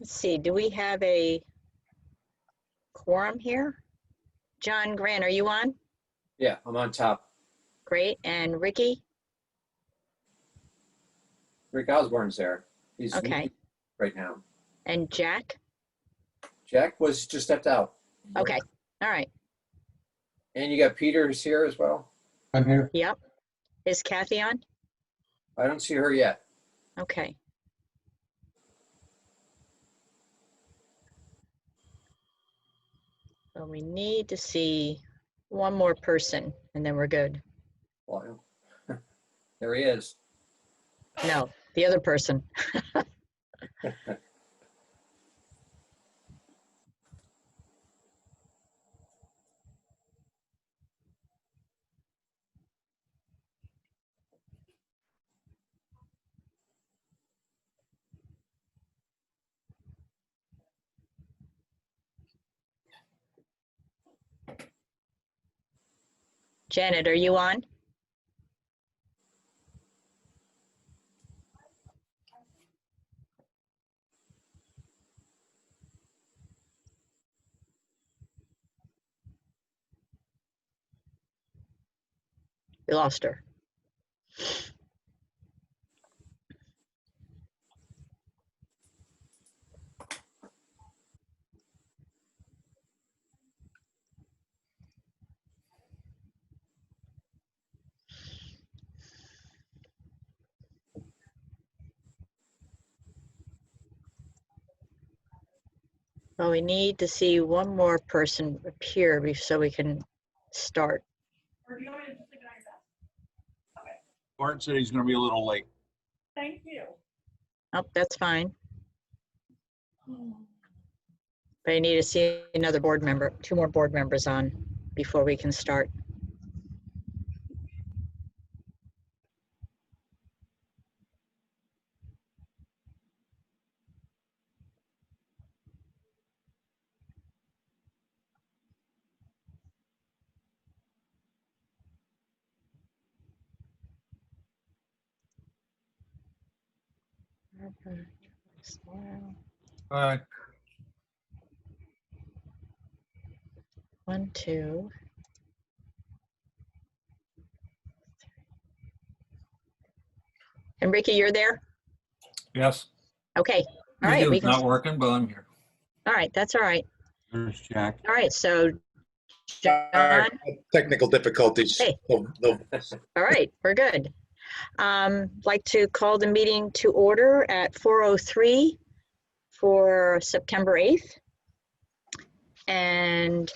Let's see, do we have a quorum here? John Grant, are you on? Yeah, I'm on top. Great, and Ricky? Rick Osborne's there. He's Okay. muted right now. And Jack? Jack was just stepped out. Okay, all right, And you got Peter's here as well. I'm here. yep. Is Kathy on? I don't see her yet. Okay. So we need to see one more person and then we're good. Well, there he is. No, the other person. Janet, are you on? We lost her. Well, we need to see one more person appear so we can start. Martin said he's going to be a little late. Thank you. Oh, that's fine. But I need to see another board member, 2 more board members on before we can start. All right. 1, 2. And Ricky, you're there? Yes. Okay. All right. We It's can, not working, but I'm here. all right. That's all right. There's Jack. All right. So, John, Technical difficulties. Hey. No. all right. We're good. Like to call the meeting to order at 4:03 for September 8th. And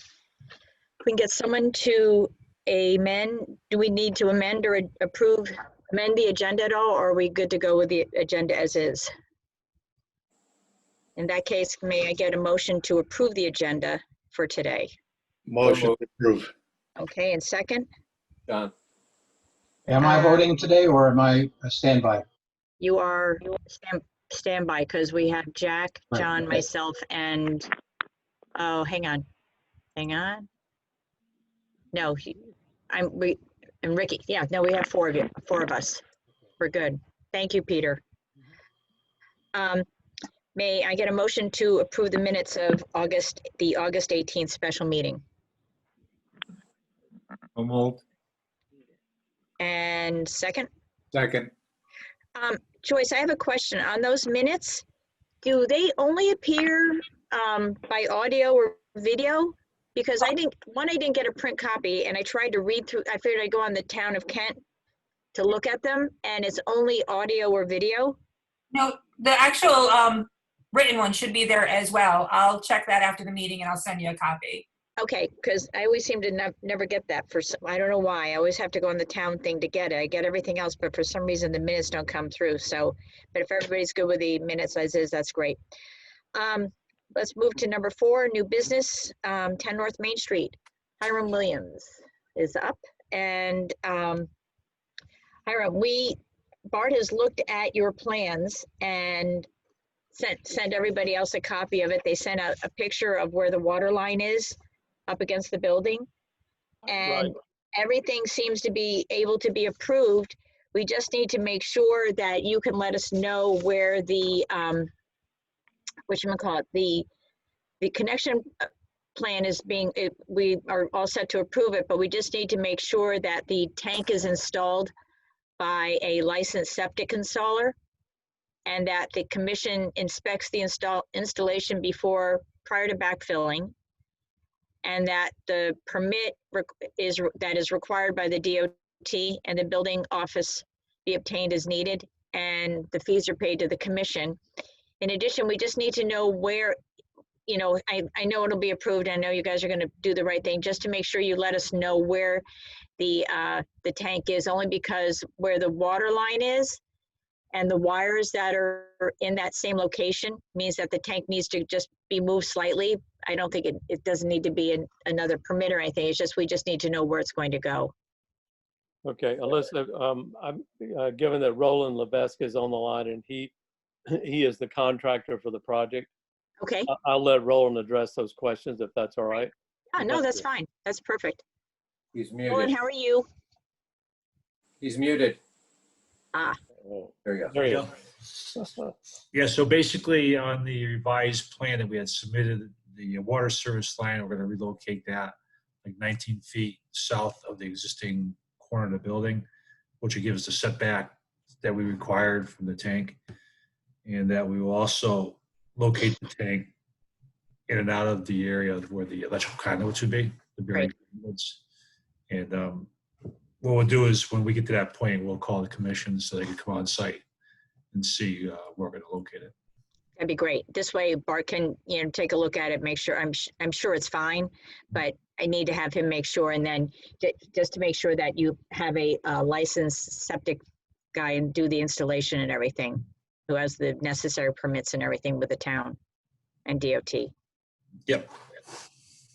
we can get someone to amend. Do we need to amend or amend the agenda at all, or are we good to go with the agenda as is? In that case, may I get a motion to approve the agenda for today? Motion to approve. Okay, and second, John. Am I voting today or am I a standby? you are standby because we have Jack, Right, John, okay. myself, and, oh, hang on. No, and Ricky. Yeah, no, we have 4 of us. We're good. Thank you, Peter. May I get a motion to approve the minutes of the August 18th special meeting? And second? Second. Joyce, I have a question. On those minutes, do they only appear by audio or video? Because I didn't get a print copy, and I tried to read through, I figured I'd go on the Town of Kent to look at them, and it's only audio or video? No, the actual written one should be there as well. I'll check that after the meeting and I'll send you a copy. Okay, because I always seem to never get that for some, I don't know why. I always have to go on the town thing to get it. I get everything else, but for some reason the minutes don't come through. So, but if everybody's good with the minutes as is, that's great. Let's move to number 4, new business, 10 North Main Street. Hiram Williams is up, and Hiram, Bart has looked at your plans and sent everybody else a copy of it. They sent out a picture of where the water line is up against the building. And everything seems to be able to be approved. We just need to make sure that you can let us know where the, the connection plan is being, we are all set to approve it, but we just need to make sure that the tank is installed by a licensed septic installer, and that the commission inspects the installation prior to backfilling, and that the permit that is required by the DOT and the building office be obtained as needed, and the fees are paid to the commission. In addition, we just need to know where, you know, I know it'll be approved. I know you guys are going to do the right thing, just to make sure you let us know where the tank is, only because where the water line is and the wires that are in that same location means that the tank needs to just be moved slightly. I don't think it doesn't need to be another permit or anything. It's just, we just need to know where it's going to go. Okay, Alyssa, I'm given that Roland Levesque is on the line and he is the contractor for the project. Okay. I'll let Roland address those questions if that's all right. Yeah, no, that's fine. That's perfect. He's Roland, muted. how are you? He's muted. Oh, There you go. there you go. Yeah, so basically on the revised plan that we had submitted, the water service line, we're going to relocate that like 19 feet south of the existing corner of the building, which will give us the setback that we required from the tank. And that we will also locate the tank in and out of the area where the electrical conduits would be, the bearing conduits. And what we'll do is when we get to that point, we'll call the commission so they can come on site and see where we're going to locate it. That'd be great. This way Bart can, you know, take a look at it, make sure, I'm sure it's fine, but I need to have him make sure, and then just to make sure that you have a licensed septic guy and do the installation and everything, who has the necessary permits and everything with the town and DOT. Yep.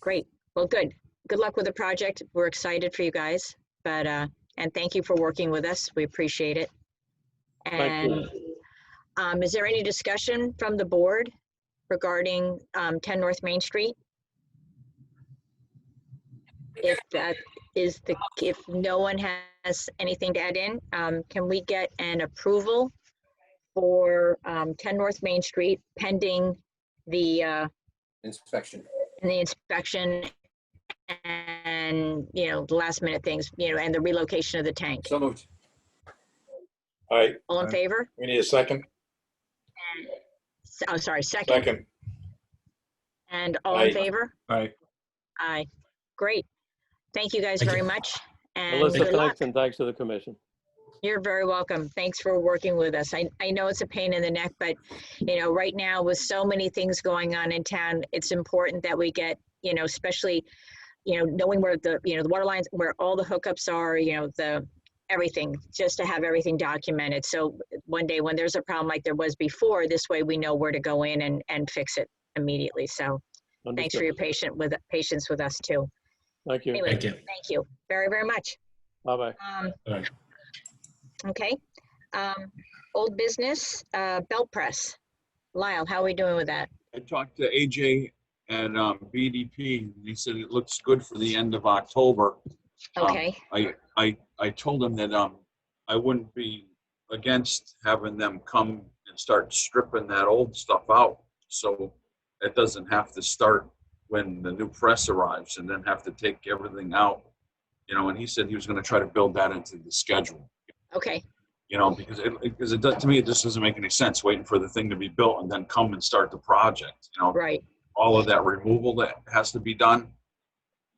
Great. Well, good. Good luck with the project. We're excited for you guys, but, and thank you for working with us. We appreciate it. Thank you. And is there any discussion from the board regarding 10 North Main Street? If that is if no one has anything to add in, can we get an approval for 10 North Main Street pending the Inspection. inspection and, you know, the last minute things, you know, and the relocation of the tank? So moved. All right, All in favor? we need a second. Oh, sorry, second. Second. And all Aye. in favor? Aye. Aye. Great. Thank you guys Thank very you. much. And Alyssa, good luck. thanks, and thanks to the commission. You're very welcome. Thanks for working with us. I know it's a pain in the neck, but, you know, right now with so many things going on in town, it's important that we get, you know, especially, you know, knowing where the, you know, the water lines, where all the hookups are, you know, everything, just to have everything documented. So one day when there's a problem like there was before, this way we know where to go in and fix it immediately. So thanks for your patience with us too. Thank you. Anyway, Thank you. thank you very, very much. Bye-bye. Bye. Okay. Old business, belt press. Lyle, how are we doing with that? I talked to AJ at BDP, and he said it looks good for the end of October. Okay, I told him that I wouldn't be against having them come and start stripping that old stuff out, so it doesn't have to start when the new press arrives and then have to take everything out, you know. And he said he was going to try to build that into the schedule, okay, you know, because it does, to me, it just doesn't make any sense waiting for the thing to be built and then come and start the project, you know. right. All of that removal that has to be done.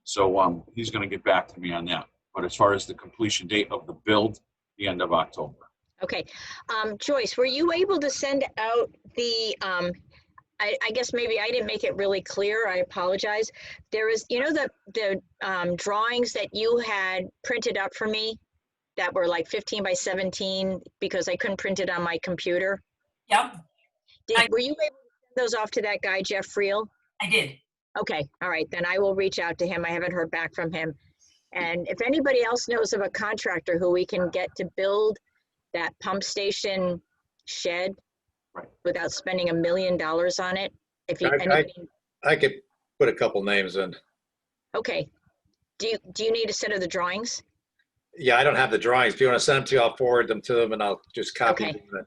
So he's going to get back to me on that. But as far as the completion date of the build, the end of October. Okay. Joyce, were you able to send out the I guess maybe I didn't make it really clear. I apologize. There is, you know, the drawings that you had printed up for me that were like 15 by 17 because I couldn't print it on my computer. Yep, Were you able to send those off to that guy, Jeff Friel? I did. Okay, all right, then I will reach out to him. I haven't heard back from him. And if anybody else knows of a contractor who we can get to build that pump station shed Right. without spending $1 million on it, if you, I- anybody, I could put a couple names in. okay. Do you need a set of the drawings? Yeah, I don't have the drawings. If you want to send them to you, I'll forward them to them and I'll just copy Okay. them and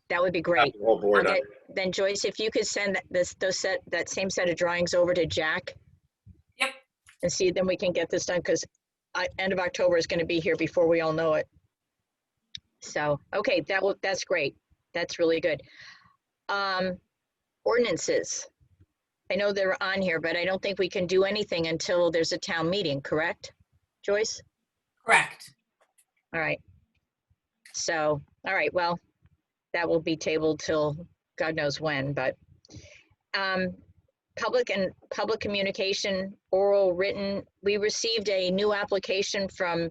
That would be copy great. the whole board I'll on. get- Then Joyce, if you could send that same set of drawings over to Jack. Yep. And see, then we can get this done because end of October is going to be here before we all know it. So, okay, that's great. That's really good. Ordinances. I know they're on here, but I don't think we can do anything until there's a town meeting, correct? Joyce? Correct. All right. So, all right, well, that will be tabled till God knows when, but public communication, oral, written, we received a new application from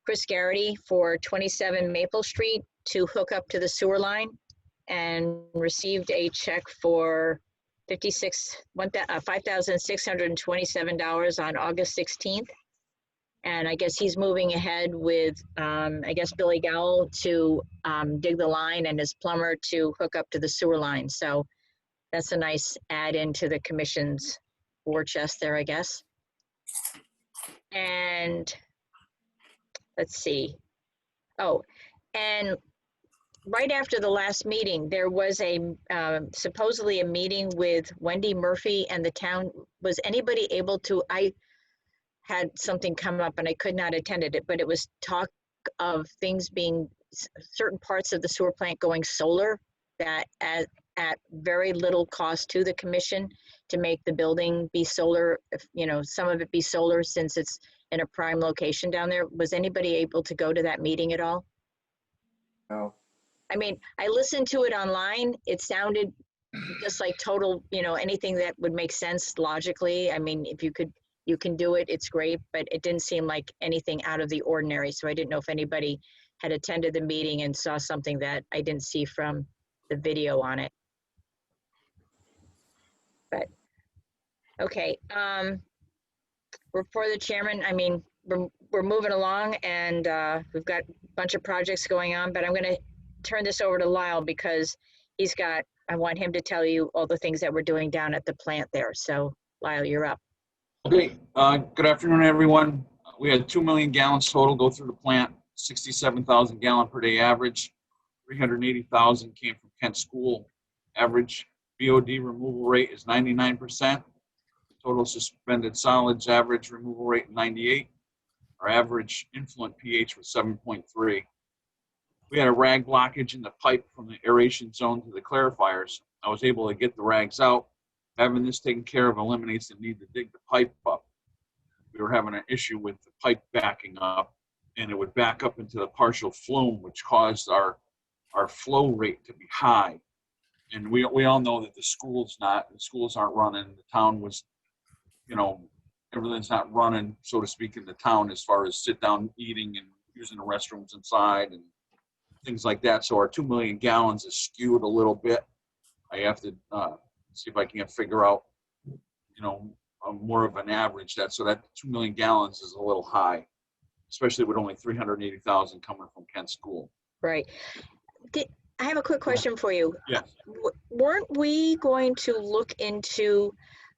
Chris Garrity for 27 Maple Street to hook up to the sewer line and received a check for $5,627 on August 16th. And I guess he's moving ahead with, I guess, Billy Gowell to dig the line and his plumber to hook up to the sewer line. So that's a nice add into the commission's war chest there, I guess. And let's see. Oh, and right after the last meeting, there was a supposedly a meeting with Wendy Murphy and the town. Was anybody able to, I had something come up and I could not attend it, but it was talk of things being, certain parts of the sewer plant going solar that at very little cost to the commission to make the building be solar, if, you know, some of it be solar since it's in a prime location down there. Was anybody able to go to that meeting at all? No. I mean, I listened to it online. It sounded just like total, you know, anything that would make sense logically. I mean, if you can do it, it's great, but it didn't seem like anything out of the ordinary. So I didn't know if anybody had attended the meeting and saw something that I didn't see from the video on it. But, okay, for the chairman, I mean, we're moving along and we've got a bunch of projects going on, but I'm gonna turn this over to Lyle because I want him to tell you all the things that we're doing down at the plant there. So Lyle, you're up. Okay, good afternoon, everyone. We had 2 million gallons total go through the plant, 67,000 gallon per day average. 380,000 came from Kent School. Average BOD removal rate is 99%. Total suspended solids average removal rate 98. Our average influent pH was 7.3. We had a rag blockage in the pipe from the aeration zone to the clarifiers. I was able to get the rags out. Having this taken care of eliminates the need to dig the pipe up. We were having an issue with the pipe backing up, and it would back up into the partial flume, which caused our flow rate to be high. And we all know that the schools aren't running. The town was, you know, everything's not running, so to speak, in the town as far as sit down eating and using the restrooms inside and things like that. So our 2 million gallons is skewed a little bit. I have to see if I can figure out, you know, more of an average. So that 2 million gallons is a little high, especially with only 380,000 coming from Kent School. Right. I have a quick question for you. Yes. Weren't we going to look into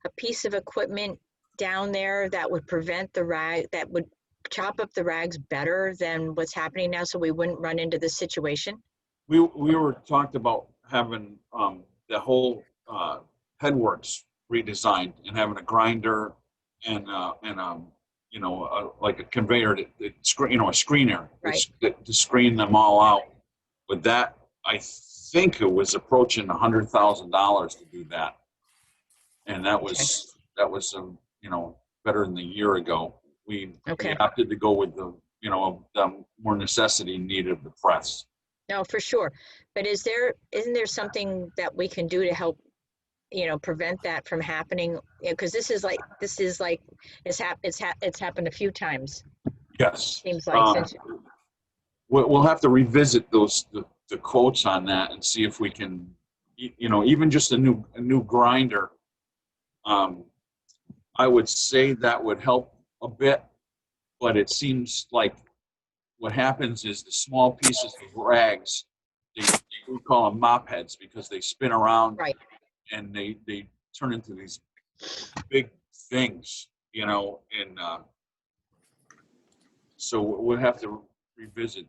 a piece of equipment down there that would prevent the rag, that would chop up the rags better than what's happening now so we wouldn't run into this situation? We were talked about having the whole headworks redesigned and having a grinder and you know, like a conveyor that screen, you know, a screener to screen them all out. With that, I think it was approaching $100,000 to do that, and that was you know, better than a year ago. We opted to go with the, you know, the more necessity needed of the press. No, for sure. But isn't there something that we can do to help prevent that from happening? Because this is like, it's happened a few times, Yes. seems like, since, We'll have to revisit the quotes on that and see if we can, even just a new grinder. I would say that would help a bit, but it seems like what happens is the small pieces of rags, we call them mop heads because they spin around, Right. and they turn into these big things, and so we'll have to revisit,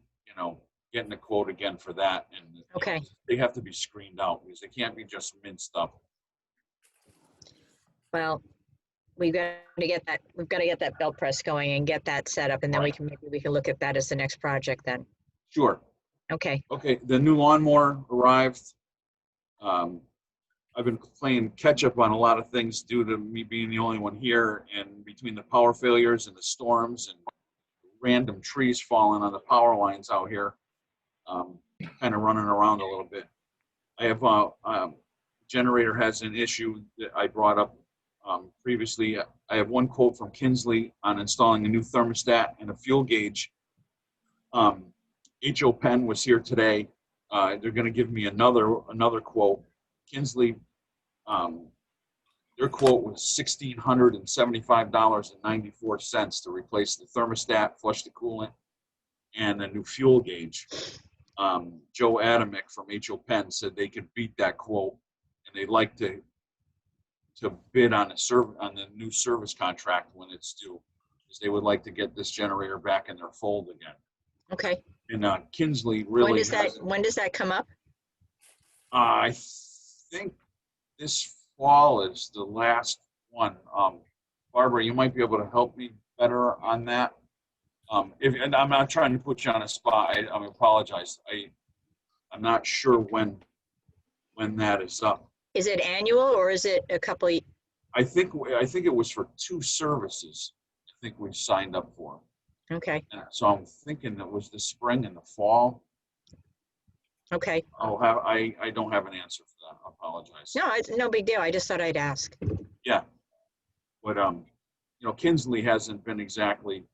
getting a quote again for that. And Okay. they have to be screened out because they can't be just minced up. well, we've got to get that belt press going and get that set up, and then maybe we can look at that as the next project then. Sure. Okay, Okay, the new lawnmower arrived. I've been playing catch up on a lot of things due to me being the only one here, and between the power failures and the storms and random trees falling on the power lines out here, kind of running around a little bit. I have generator has an issue that I brought up previously. I have one quote from Kinsley on installing a new thermostat and a fuel gauge. H.O. Penn was here today. They're going to give me another quote. Kinsley, their quote was $1,675.94 to replace the thermostat, flush the coolant, and a new fuel gauge. Joe Adamick from H.O. Penn said they could beat that quote, and they'd like to bid on the new service contract when it's due, because they would like to get this generator back in their fold again. okay. And Kinsley really When does that come up? I think this fall is the last one. Barbara, you might be able to help me better on that. And I'm not trying to put you on a spot. I apologize. I'm not sure when that is up. Is it annual or is it a couple of, I think it was for 2 services. I think we signed up for. okay, And so I'm thinking it was the spring and the fall. okay. I don't have an answer for that. I apologize. No, it's no big deal. I just thought I'd ask. Yeah. But Kinsley hasn't been exactly,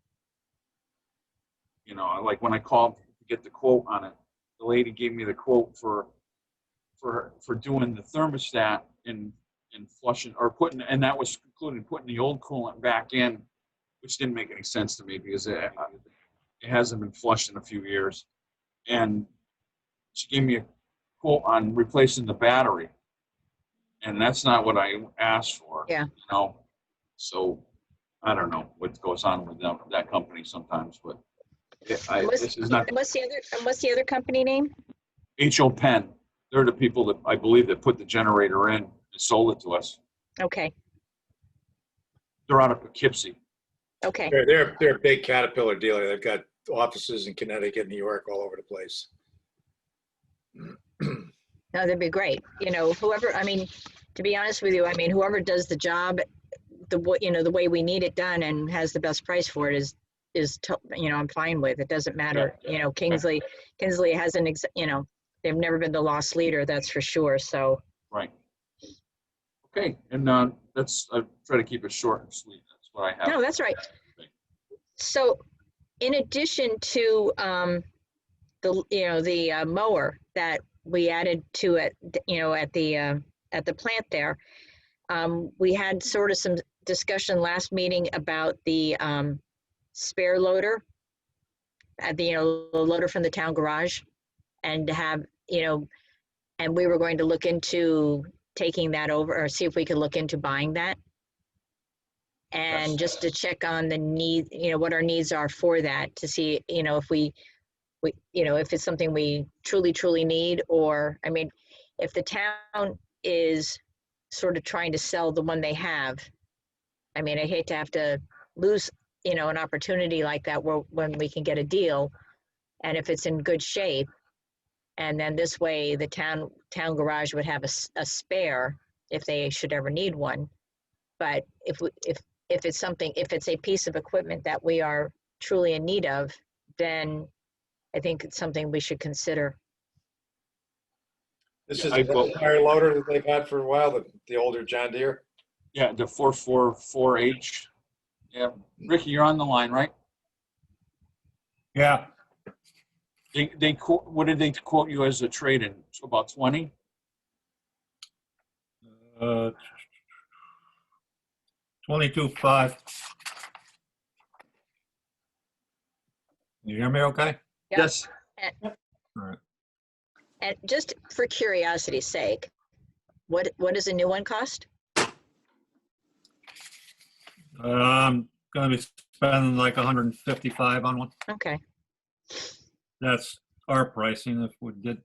like when I called to get the quote on it, the lady gave me the quote for doing the thermostat and flushing or putting, and that was including putting the old coolant back in, which didn't make any sense to me because it hasn't been flushed in a few years. And she gave me a quote on replacing the battery, and that's not what I asked for. Yeah. So I don't know what goes on with that company sometimes, but this is not What's the other company name? H.O. Penn. They're the people that I believe that put the generator in and sold it to us. Okay, They're out of Poughkeepsie. okay. They're a big Caterpillar dealer. They've got offices in Connecticut, New York, all over the place. No, that'd be great. Whoever, to be honest with you, whoever does the job, the way we need it done and has the best price for it I'm fine with. It doesn't matter. Kinsley hasn't, they've never been the lost leader, that's for sure. So, Right. Okay, and I try to keep it short and sweet. That's what I have. no, that's right. So, in addition to the mower that we added to it, at the plant there, we had sort of some discussion last meeting about the spare loader, the loader from the town garage, and to have and we were going to look into taking that over, or see if we could look into buying that. And Yes. just to check on the need, what our needs are for that, to see, if we if it's something we truly need, or, if the town is sort of trying to sell the one they have, I hate to have to lose, an opportunity like that when we can get a deal, and if it's in good shape. And then this way, the town garage would have a spare if they should ever need one. But if it's a piece of equipment that we are truly in need of, then I think it's something we should consider. This Yeah, is I the vote- fire loader that they've had for a while, the older John Deere. Yeah, the 444H. Yeah, Ricky, you're on the line, right? Yeah, What did they quote you as a trade-in? About 20? 22.5. You hear me okay? Yeah. Yes. All right. And just for curiosity's sake, what does a new one cost? I'm gonna be spending like 155 on one. Okay. That's our pricing. If we did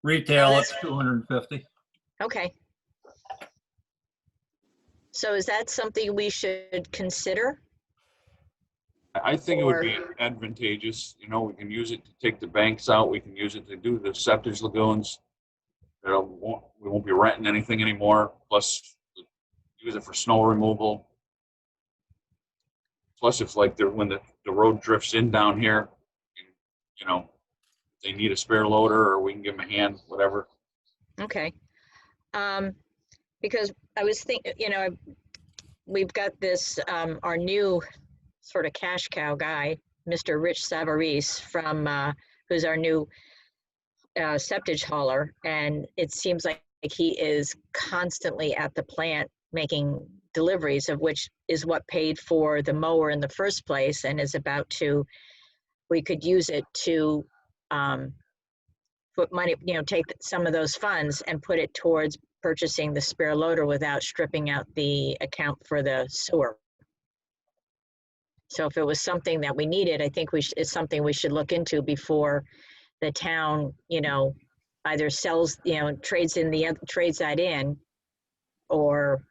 retail, Oh, it's 250. Okay. So is that something we should consider? I think it would be advantageous, you know, we can use it to take the banks out, we can use it to do the septic lagoons. We won't be renting anything anymore, plus use it for snow removal. Plus, if like when the road drifts in down here, you know, they need a spare loader or we can give them a hand, whatever. Okay. Because I was thinking, you know, we've got this, our new sort of cash cow guy, Mr. Rich Savarese from, who's our new septage hauler. And it seems like he is constantly at the plant making deliveries, of which is what paid for the mower in the first place, and is about to, we could use it to put money, you know, take some of those funds and put it towards purchasing the spare loader without stripping out the account for the sewer. So if it was something that we needed, I think it's something we should look into before the town, you know, either sells, you know, trades that in, or,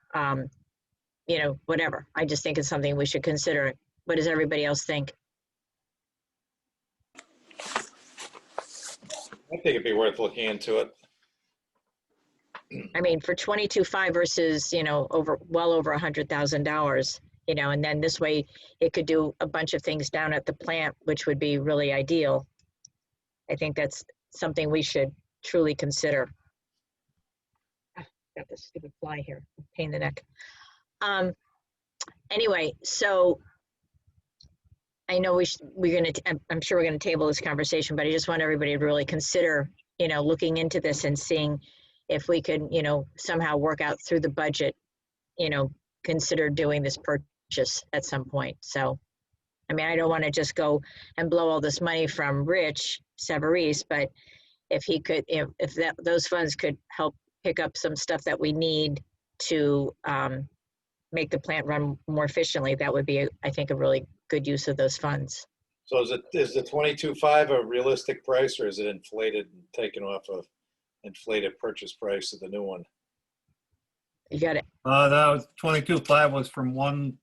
you know, whatever. I just think it's something we should consider. What does everybody else think? I think it'd be worth looking into it. I mean, for 22.5 versus, you know, well over $100,000, you know, and then this way it could do a bunch of things down at the plant, which would be really ideal. I think that's something we should truly consider. Got this stupid fly here, pain in the neck. Anyway, so I know I'm sure we're gonna table this conversation, but I just want everybody to really consider, you know, looking into this and seeing if we could, you know, somehow work out through the budget, you know, consider doing this purchase at some point. So, I mean, I don't want to just go and blow all this money from Rich Savarese, but if he could, if those funds could help pick up some stuff that we need to make the plant run more efficiently, that would be, I think, a really good use of those funds. So is the 22.5 a realistic price, or is it inflated and taken off of inflated purchase price of the new one? You got it. That was 22.5 was from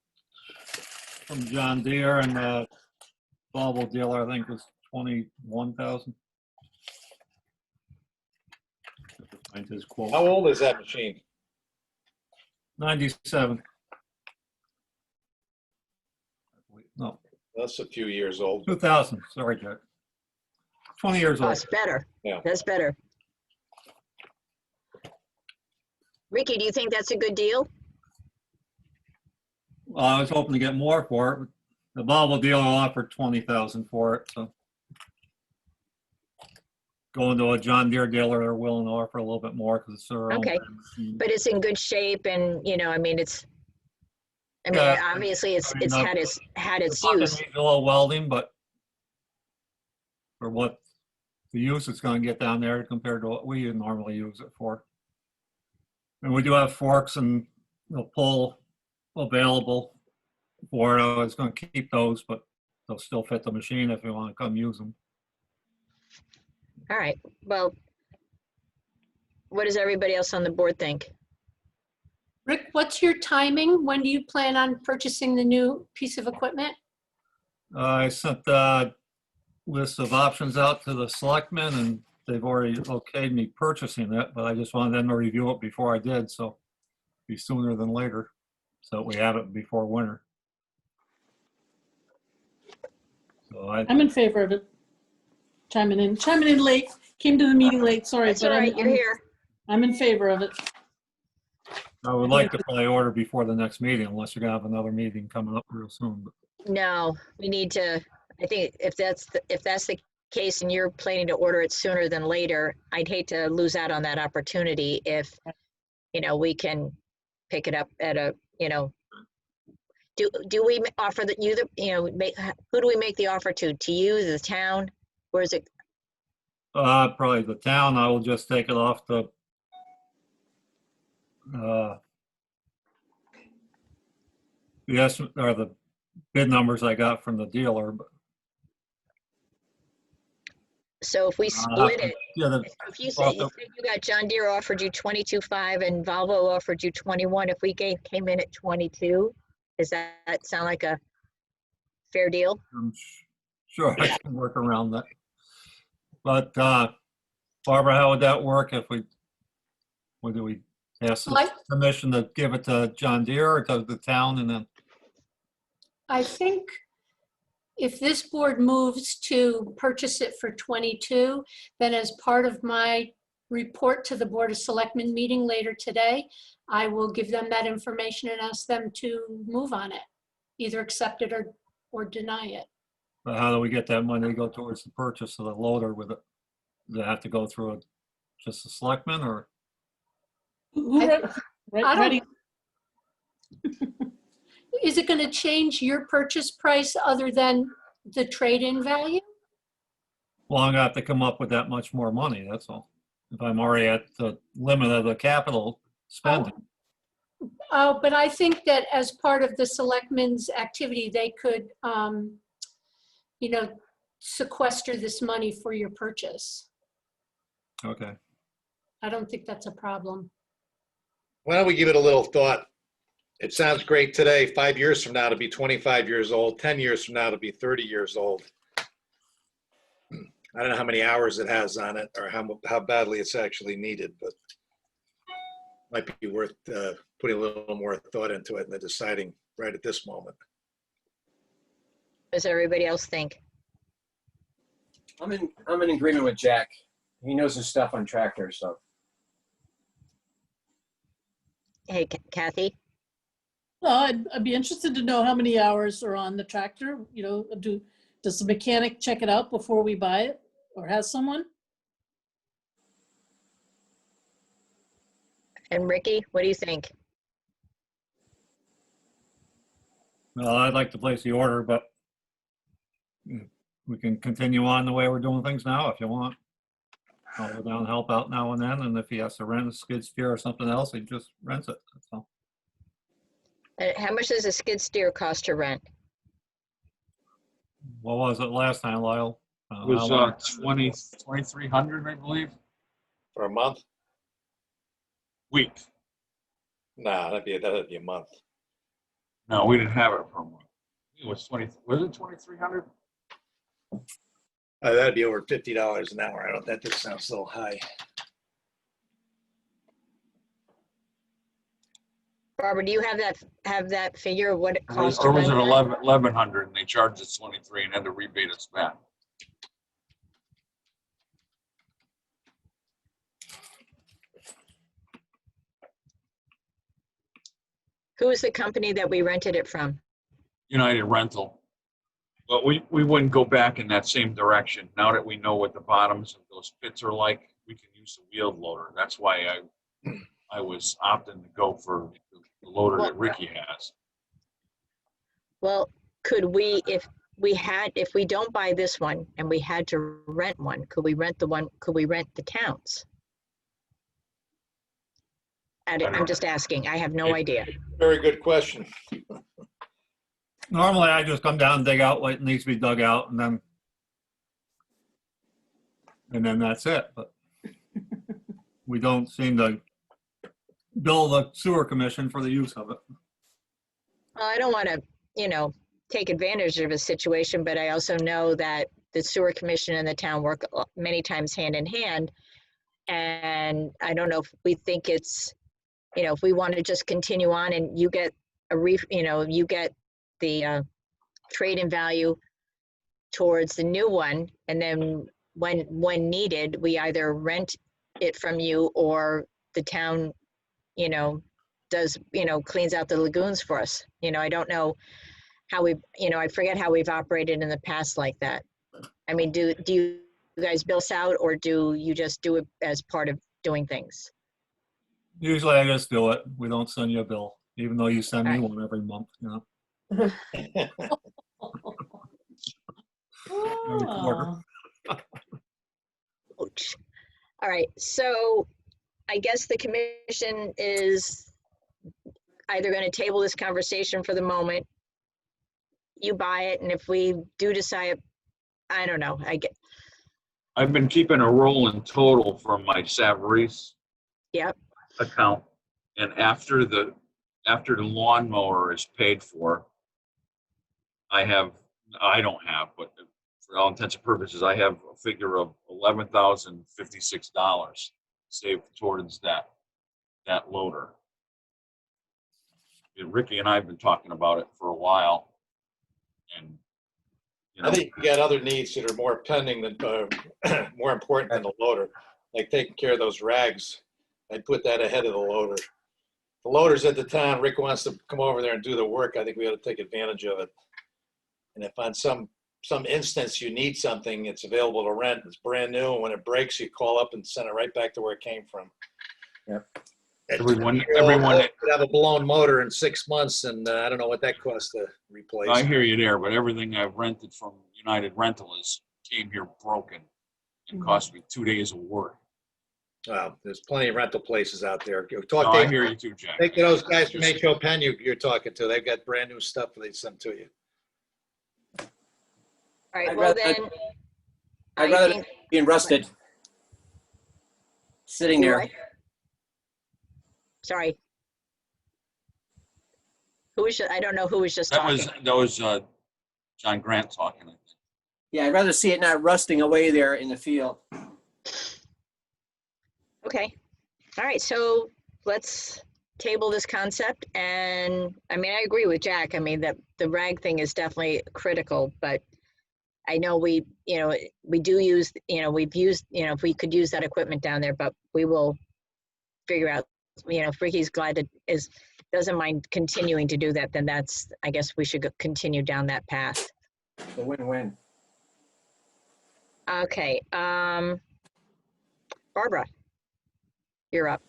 John Deere, and the Volvo dealer, I think, was 21,000. Find his quote. How old is that machine? 97. No, That's a few years old. 2000. Sorry, Jack. 20 years Oh, old. that's better. Yeah. That's better. Ricky, do you think that's a good deal? I was hoping to get more for it. The Volvo dealer offered 20,000 for it, so going to a John Deere dealer, they're willing to offer a little bit more because it's their own Okay. machine. But it's in good shape, and, you know, I mean, Yeah. obviously it's I mean, had its It's not gonna use. need a little welding, but for what the use it's going to get down there compared to what we normally use it for. And we do have forks and the pull available for it. I was going to keep those, but they'll still fit the machine if you want to come use them. All right, well, what does everybody else on the board think? Rick, what's your timing? When do you plan on purchasing the new piece of equipment? I sent the list of options out to the selectmen, and they've already okayed me purchasing it, but I just wanted them to review it before I did, so be sooner than later, so we have it before winter. So I'm in favor of it. Chiming in late. Came to the meeting late, sorry, That's all but right, you're here. I'm in favor of it. I would like to probably order before the next meeting unless you're gonna have another meeting coming up real soon. But No, we need to, I think if that's the case and you're planning to order it sooner than later, I'd hate to lose out on that opportunity if, we can pick it up at a, do we offer that you, who do we make the offer to? To you, the town? Or is it, probably the town, I will just take it off the yes, or the bid numbers I got from the dealer, but so if we split it, yeah, if you said you got John Deere offered you 22.5 and Volvo offered you 21, if we came in at 22, does that sound like a fair deal? I'm sure I can work around that. But Barbara, how would that work if we ask the commission to give it to John Deere or to the town and then? I think if this board moves to purchase it for 22, then as part of my report to the Board of Selectmen meeting later today, I will give them that information and ask them to move on it, either accept it or deny it. But how do we get that money to go towards the purchase of the loader with it? Does it have to go through just the selectmen or? Is it going to change your purchase price other than the trade-in value? Well, I'm gonna have to come up with that much more money, that's all. If I'm already at the limit of the capital spending. Oh, but I think that as part of the selectmen's activity, they could, sequester this money for your purchase. Okay. I don't think that's a problem. Why don't we give it a little thought? It sounds great today. 5 years from now, to be 25 years old. 10 years from now, to be 30 years old. I don't know how many hours it has on it or how badly it's actually needed, but might be worth putting a little more thought into it and then deciding right at this moment. What does everybody else think? I'm in agreement with Jack. He knows his stuff on tractors, so. Hey, Kathy? Well, I'd be interested to know how many hours are on the tractor. Does the mechanic check it out before we buy it, or has someone? And Ricky, what do you think? Well, I'd like to place the order, but we can continue on the way we're doing things now if you want. I'll go down and help out now and then, and if he has to rent a skid steer or something else, he just rents it, that's all. How much does a skid steer cost to rent? What was it last time, Lyle? It was 2,300, I believe. For a month? Week. Nah, that'd be a month. No, we didn't have it for a month. It was 2,300? That'd be over $50 an hour. That just sounds so high. Barbara, do you have that figure of what it costs to Or was rent? it 1,100 and they charged us 23 and had to rebate us back? Who is the company that we rented it from? United Rental. But we wouldn't go back in that same direction. Now that we know what the bottoms of those pits are like, we can use the wheeled loader. That's why I was opting to go for the loader that Ricky has. Well, could we, if we don't buy this one and we had to rent one, could we rent the town's? I'm just asking. I have no idea. Very good question. Normally, I just come down and dig out what needs to be dug out, and then that's it. But we don't seem to bill the sewer commission for the use of it. Well, I don't want to, take advantage of a situation, but I also know that the sewer commission and the town work many times hand in hand. And I don't know if we think it's, if we want to just continue on and you get you get the trade-in value towards the new one, and then when needed, we either rent it from you or the town, does, cleans out the lagoons for us. I don't know how we, I forget how we've operated in the past like that. I mean, do you guys bill us out, or do you just do it as part of doing things? Usually I just do it. We don't send you a bill, even though you send me Alright. one every month, Oh. Ouch. All right, so I guess the commission is either going to table this conversation for the moment. You buy it, and if we do decide, I don't know, I've been keeping a rolling total from my Savarese yep, account. And after the lawnmower is paid for, I don't have, but for all intents and purposes, I have a figure of $11,056 saved towards that loader. And Ricky and I have been talking about it for a while. And, I think you got other needs that are more pending than, more important than the loader, like taking care of those rags. I'd put that ahead of the loader. The loader's at the town. Rick wants to come over there and do the work. I think we ought to take advantage of it. And if on some instance you need something, it's available to rent, it's brand new, and when it breaks, you call up and send it right back to where it came from. Yep. Everyone Could have a blown motor in 6 months, and I don't know what that costs to replace. I hear you there, but everything I've rented from United Rental came here broken and cost me 2 days of work. Wow, there's plenty of rental places out there. No, I hear you too, Jack. Take to those guys from H.O. Penn you're talking to. They've got brand new stuff they send to you. all right, I'd well rather- then. I'd I rather think- being rusted. Sitting Do there. what? Sorry. I don't know who was just talking. That was John Grant talking, I think. Yeah, I'd rather see it not rusting away there in the field. Okay, all right, so let's table this concept, and, I mean, I agree with Jack. I mean, that the rag thing is definitely critical, but I know we do use, we've used, if we could use that equipment down there, but we will figure out, if Ricky's doesn't mind continuing to do that, then I guess we should continue down that path. It's a win-win. Okay, Barbara, you're up.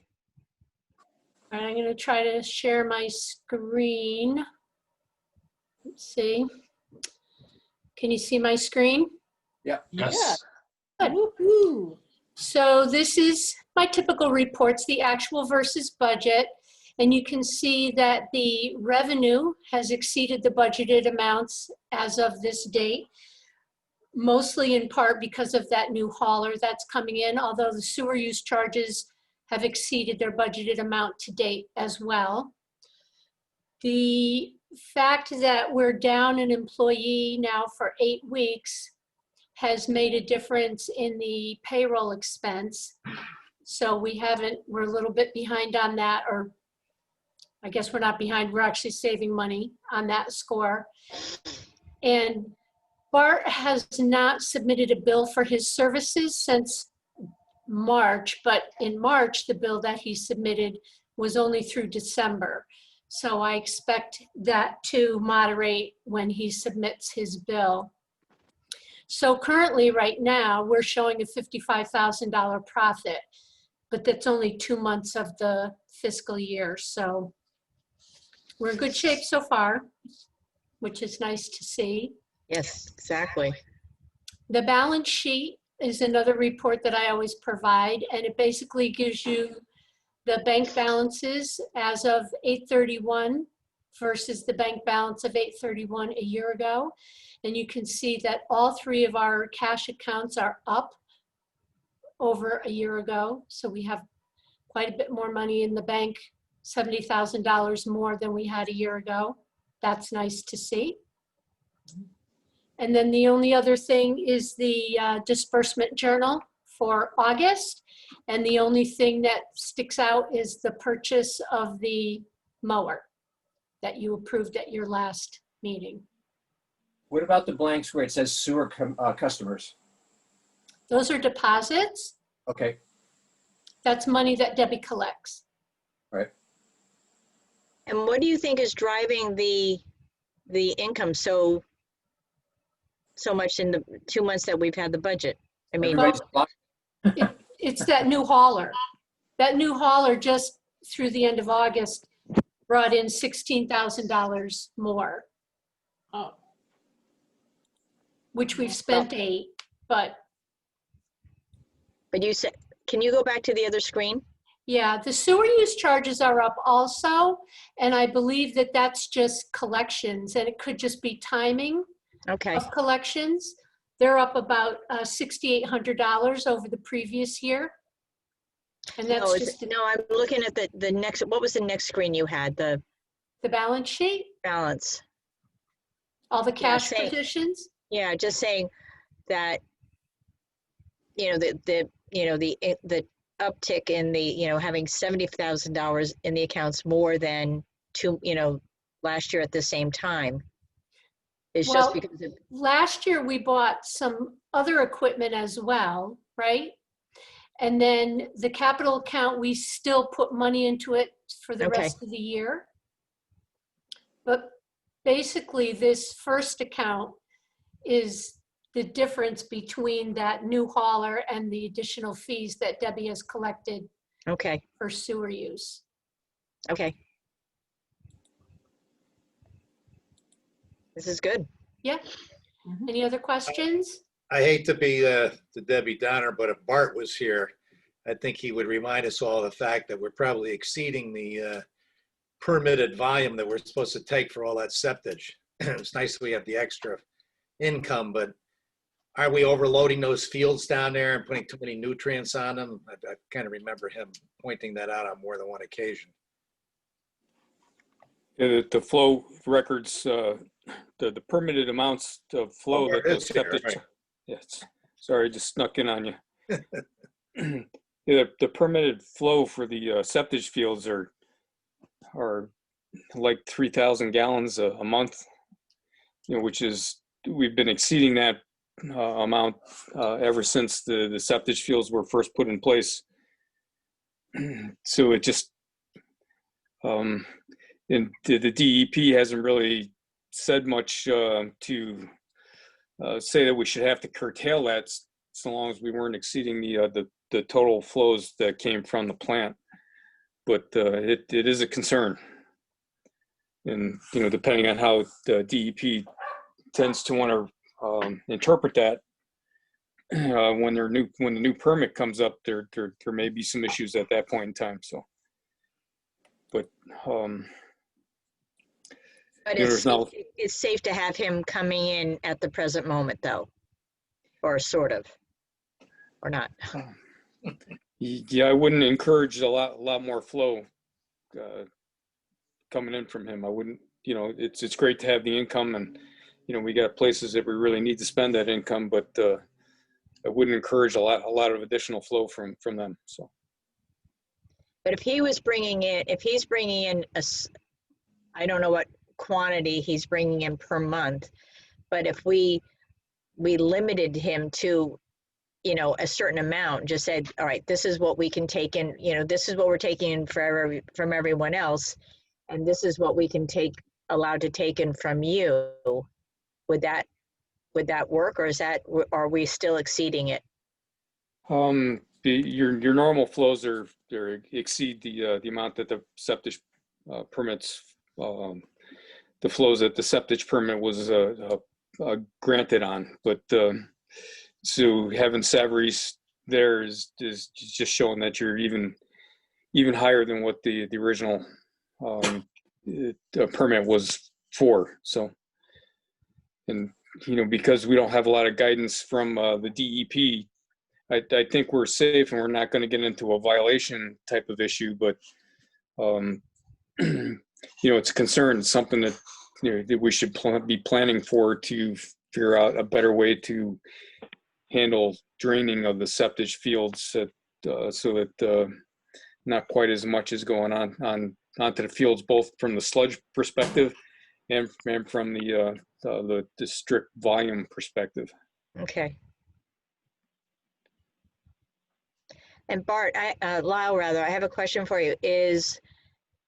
All right, I'm going to try to share my screen. Let's see. Can you see my screen? Yep. Yes. Good. Woo-hoo. So this is my typical reports, the actual versus budget. And you can see that the revenue has exceeded the budgeted amounts as of this date, mostly in part because of that new hauler that's coming in, although the sewer use charges have exceeded their budgeted amount to date as well. The fact that we're down an employee now for 8 weeks has made a difference in the payroll expense. So we're a little bit behind on that, or I guess we're not behind, we're actually saving money on that score. And Bart has not submitted a bill for his services since March, but in March, the bill that he submitted was only through December. So I expect that to moderate when he submits his bill. So currently, right now, we're showing a $55,000 profit, but that's only 2 months of the fiscal year. So we're in good shape so far, which is nice to see. Yes, exactly. The balance sheet is another report that I always provide, and it basically gives you the bank balances as of 8/31 versus the bank balance of 8/31 a year ago. And you can see that all 3 of our cash accounts are up over a year ago. So we have quite a bit more money in the bank, $70,000 more than we had a year ago. That's nice to see. And then the only other thing is the disbursement journal for August. And the only thing that sticks out is the purchase of the mower that you approved at your last meeting. What about the blanks where it says sewer customers? Those are deposits. Okay, That's money that Debbie collects. right. And what do you think is driving the income so much in the 2 months that we've had the budget? I mean, Everybody's blocked. It's that new hauler. That new hauler just through the end of August brought in $16,000 more, Oh, which we've spent 8, but you said, can you go back to the other screen? yeah, the sewer use charges are up also. And I believe that that's just collections and it could just be timing Okay, of collections. They're up about $6,800 over the previous year. And that's no, just no, I'm looking at the next, what was the next screen you had, the the balance sheet, balance? all the cash same. positions. Yeah, just saying that, the uptick in the, having $70,000 in the accounts more than last year at the same time. It's Well, just because of, last year we bought some other equipment as well, right? And then the capital account, we still put money into it for the Okay. rest of the year. But basically, this first account is the difference between that new hauler and the additional fees that Debbie has collected okay, for sewer use. okay. This is good. Yeah. Any other questions? I hate to be the Debbie Downer, but if Bart was here, I think he would remind us all of the fact that we're probably exceeding the permitted volume that we're supposed to take for all that septage. It's nice we have the extra income, but are we overloading those fields down there and putting too many nutrients on them? I kind of remember him pointing that out on more than one occasion. Yeah, the flow records, the permitted amounts of flow Oh, that there those is here, septic. right. Yes, sorry, just snuck in on you. Yeah, the permitted flow for the septage fields are like 3,000 gallons a month, which is, we've been exceeding that amount ever since the septage fields were first put in place. So it just, and the DEP hasn't really said much to say that we should have to curtail that so long as we weren't exceeding the total flows that came from the plant. But it is a concern. And, depending on how the DEP tends to want to interpret that, when the new permit comes up, there may be some issues at that point in time. So, but It's safe to have him coming in at the present moment, though, or sort of, or not. Yeah, I wouldn't encourage a lot more flow coming in from him. I wouldn't. It's great to have the income, and we got places that we really need to spend that income, but I wouldn't encourage a lot of additional flow from them. So, But if he's bringing in I don't know what quantity he's bringing in per month, but if we limited him to a certain amount, just said, all right, this is what we can take in, this is what we're taking in from everyone else, and this is what we can allowed to take in from you, would that work, or are we still exceeding it? your normal flows exceed the amount that the septic permits, the flows that the septic permit was granted on. But so having Savarese there is just showing that you're even higher than what the original permit was for. So, and because we don't have a lot of guidance from the DEP, I think we're safe and we're not going to get into a violation type of issue. But it's a concern. It's something that that we should be planning for, to figure out a better way to handle draining of the septic fields, so that not quite as much is going on onto the fields, both from the sludge perspective and from the strict volume perspective. Okay. And Bart, Lyle rather, I have a question for you. Is,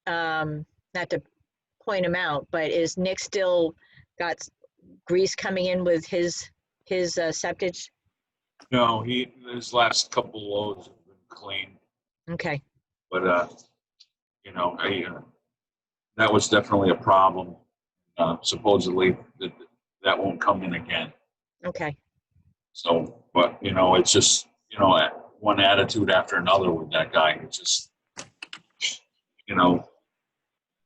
not to point him out, but is Nick still got grease coming in with his septage? No, his last couple loads have been clean, Okay, but, you know, that was definitely a problem. Supposedly that won't come in again. okay, So, but, you know, it's just, you know, one attitude after another with that guy. It's just, you know,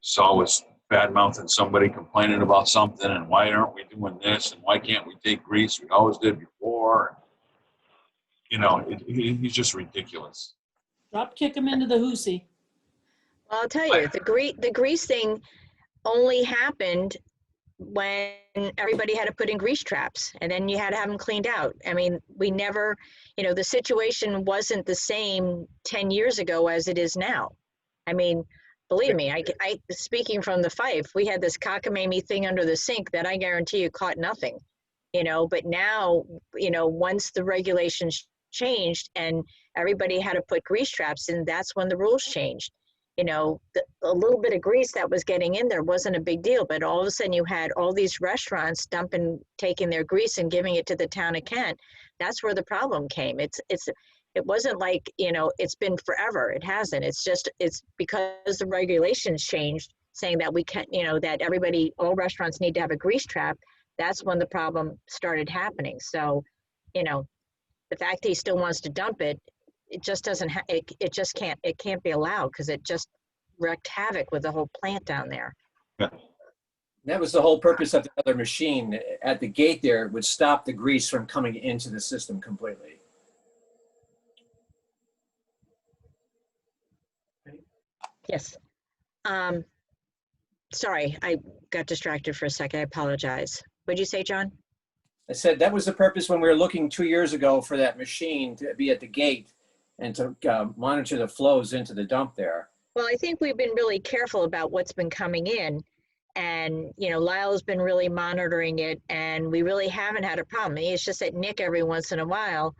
it's always bad mouthing somebody, complaining about something, and why aren't we doing this, and why can't we take grease? We always did before. You know, he's just ridiculous. Drop kick him into the hoosey. well, I'll tell you, the grease thing only happened when everybody had to put in grease traps, and then you had to have them cleaned out. I mean, we never, you know, the situation wasn't the same 10 years ago as it is now. I mean, believe me, I speaking from the Fife, we had this cockamamie thing under the sink that I guarantee you caught nothing, you know, but now, you know, once the regulations changed and everybody had to put grease traps in, that's when the rules changed. You know, a little bit of grease that was getting in there wasn't a big deal, but all of a sudden you had all these restaurants taking their grease and giving it to the town of Kent. That's where the problem came. It wasn't like, you know, it's been forever. It hasn't. It's because the regulations changed, saying that we can't, you know, that all restaurants need to have a grease trap. That's when the problem started happening. So, you know, the fact that he still wants to dump it, it just doesn't, it just can't, it can't be allowed because it just wreaked havoc with the whole plant down there. That was the whole purpose of the other machine. At the gate there, it would stop the grease from coming into the system completely. Yes. Sorry, I got distracted for a second. I apologize. What'd you say, John? I said that was the purpose when we were looking 2 years ago for that machine to be at the gate and to monitor the flows into the dump there. Well, I think we've been really careful about what's been coming in. And, you know, Lyle's been really monitoring it, and we really haven't had a problem. It's just that Nick, every once in a while,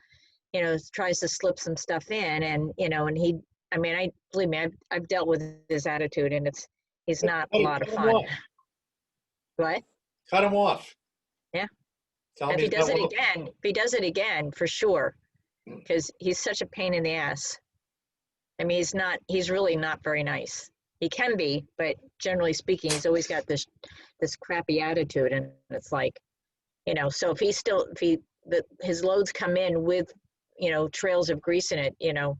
you know, tries to slip some stuff in, and, you know, and believe me, I've dealt with his attitude, and he's not a lot of Cut him fun. off. What? Cut him off. Yeah. Tell If him he he's does not it welcome. again, if he does it again, for sure, because he's such a pain in the ass. I mean, he's really not very nice. He can be, but generally speaking, he's always got this crappy attitude, and it's like, you know, so if his loads come in with, you know, trails of grease in it, you know,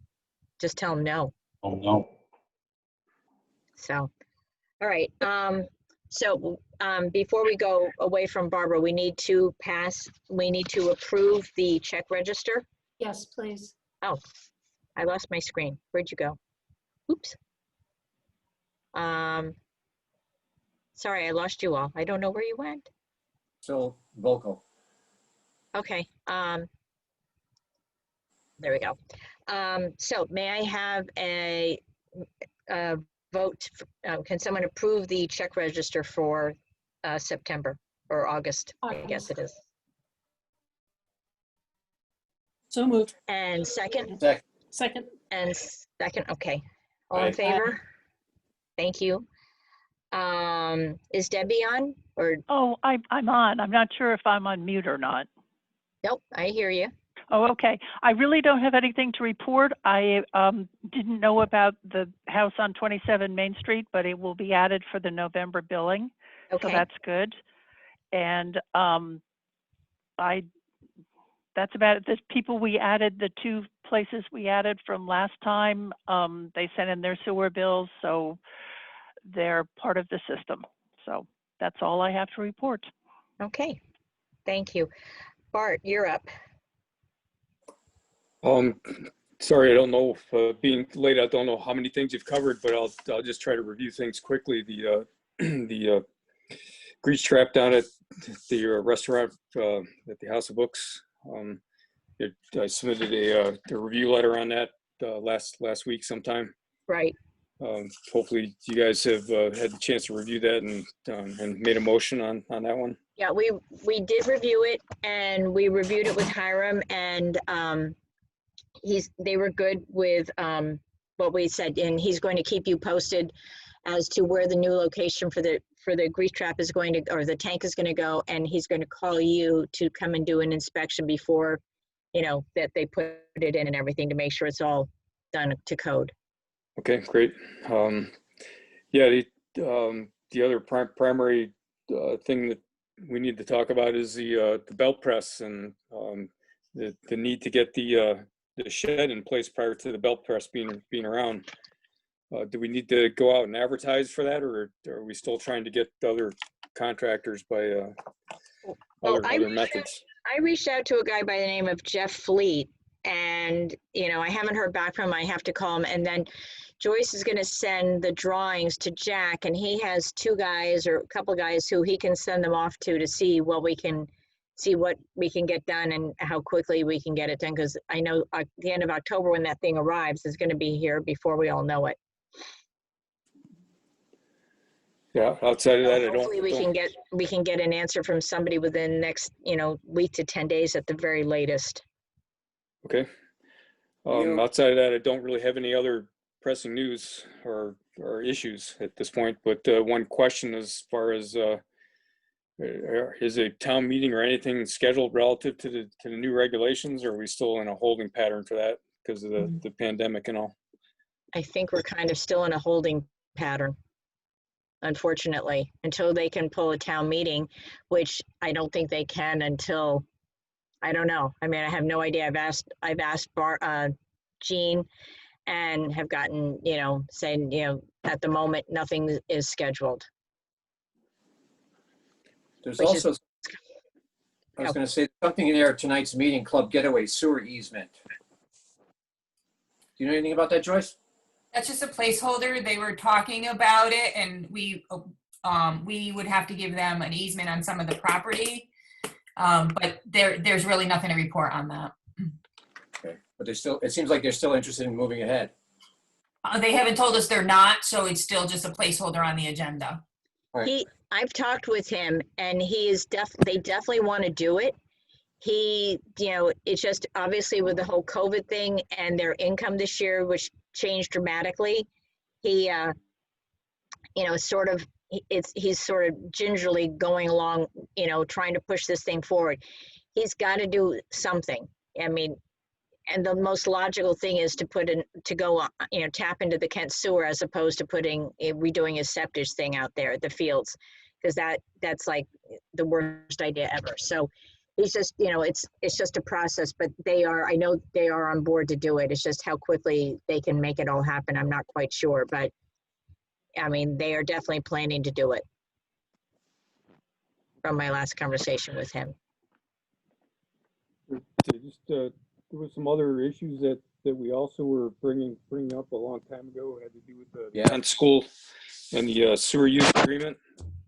just tell him no. Oh, no. So, all right. So before we go away from Barbara, we need to approve the check register. Yes, please. Oh, I lost my screen. Where'd you go? Oops. Sorry, I lost you all. I don't know where you went. So vocal. Okay. There we go. So may I have a vote? Can someone approve the check register for September or August? I guess it is. So moved. And second? Second. And second, okay. All in Aye. favor? Thank you. Is Debbie on or? Oh, I'm on. I'm not sure if I'm on mute or not. Nope, I hear you. Oh, okay. I really don't have anything to report. I didn't know about the house on 27 Main Street, but it will be added for the November billing. Okay. So that's good. And that's about it. The people we added, the 2 places we added from last time, they sent in their sewer bills, so they're part of the system. So that's all I have to report. Okay, thank you. Bart, you're up. Sorry, I don't know if being late, I don't know how many things you've covered, but I'll just try to review things quickly. The grease trap down at the restaurant at the House of Books. I submitted a review letter on that last week sometime. Right. Hopefully you guys have had the chance to review that and made a motion on that one. Yeah, we did review it, and we reviewed it with Hiram, and they were good with what we said, and he's going to keep you posted as to where the new location for the grease trap is going to, or the tank is going to go, and he's going to call you to come and do an inspection before, you know, that they put it in and everything to make sure it's all done to code. Okay, great. Yeah, the other primary thing that we need to talk about is the belt press and the need to get the shed in place prior to the belt press being around. Do we need to go out and advertise for that, or are we still trying to get the other contractors by other methods? I reached out to a guy by the name of Jeff Fleet, and you know, I haven't heard back from him. I have to call him, and then Joyce is going to send the drawings to Jack, and he has two guys or a couple guys who he can send them off to see what we can get done and how quickly we can get it done. Because I know at the end of October, when that thing arrives, is going to be here before we all know it. Yeah, outside of that, Hopefully we can get an answer from somebody within the next, you know, week to 10 days at the very latest. Okay. Outside of that, I don't really have any other pressing news or issues at this point. But one question as far as is a town meeting or anything scheduled relative to the new regulations, or are we still in a holding pattern for that because of the pandemic and all? I think we're kind of still in a holding pattern, unfortunately, until they can pull a town meeting, which I don't think they can until, I don't know. I mean, I have no idea. I've asked Jean, and have gotten, you know, saying, you know, at the moment, nothing is scheduled. There's also, I was going to say something in there at tonight's meeting, Club Getaway sewer easement. Do you know anything about that, Joyce? That's just a placeholder. They were talking about it, and we would have to give them an easement on some of the property. But there's really nothing to report on that. Okay, but it seems like they're still interested in moving ahead. They haven't told us they're not, so it's still just a placeholder on the agenda. Right. I've talked with him, and they definitely want to do it. You know, it's just obviously with the whole COVID thing and their income this year, which changed dramatically. He, you know, he's sort of gingerly going along, you know, trying to push this thing forward. He's got to do something. I mean, and the most logical thing is to go, you know, tap into the Kent sewer as opposed to redoing his septic thing out there at the fields, because that's like the worst idea ever. So he's just, you know, it's just a process, but I know they are on board to do it. It's just how quickly they can make it all happen. I'm not quite sure, but I mean, they are definitely planning to do it from my last conversation with him. There was some other issues that we also were bringing up a long time ago. It had to do with the Kent School and the sewer use agreement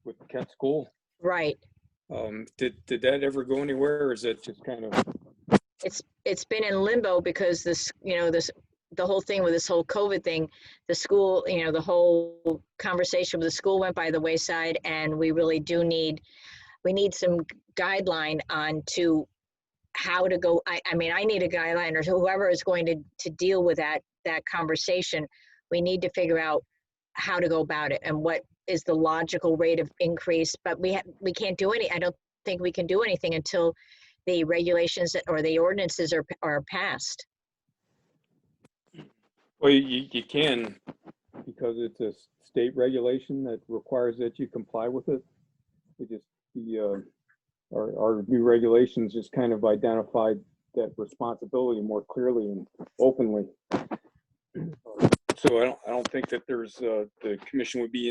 with the Kent School. Right. Did that ever go anywhere, or is it just kind of? It's been in limbo because the whole thing with this whole COVID thing, the school, you know, the whole conversation with the school went by the wayside, and we really do need some guideline on to how to go. I mean, I need a guideline, or whoever is going to deal with that conversation. We need to figure out how to go about it and what is the logical rate of increase. But we can't do I don't think we can do anything until the regulations or the ordinances are passed. Well, you can, because it's a state regulation that requires that you comply with it. Our new regulations just kind of identified that responsibility more clearly and openly. So I don't think that the commission would be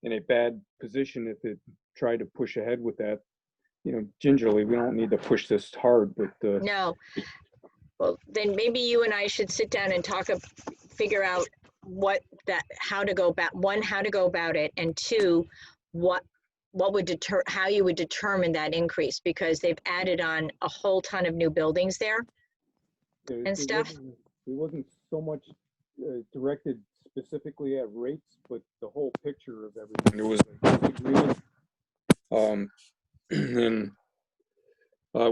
in a bad position if it tried to push ahead with that. You know, gingerly. We don't need to push this hard, but no. Well, then maybe you and I should sit down and figure out how to go about it, and two, how you would determine that increase, because they've added on a whole ton of new buildings there and stuff. It wasn't so much directed specifically at rates, but the whole picture of everything. There was an agreement, and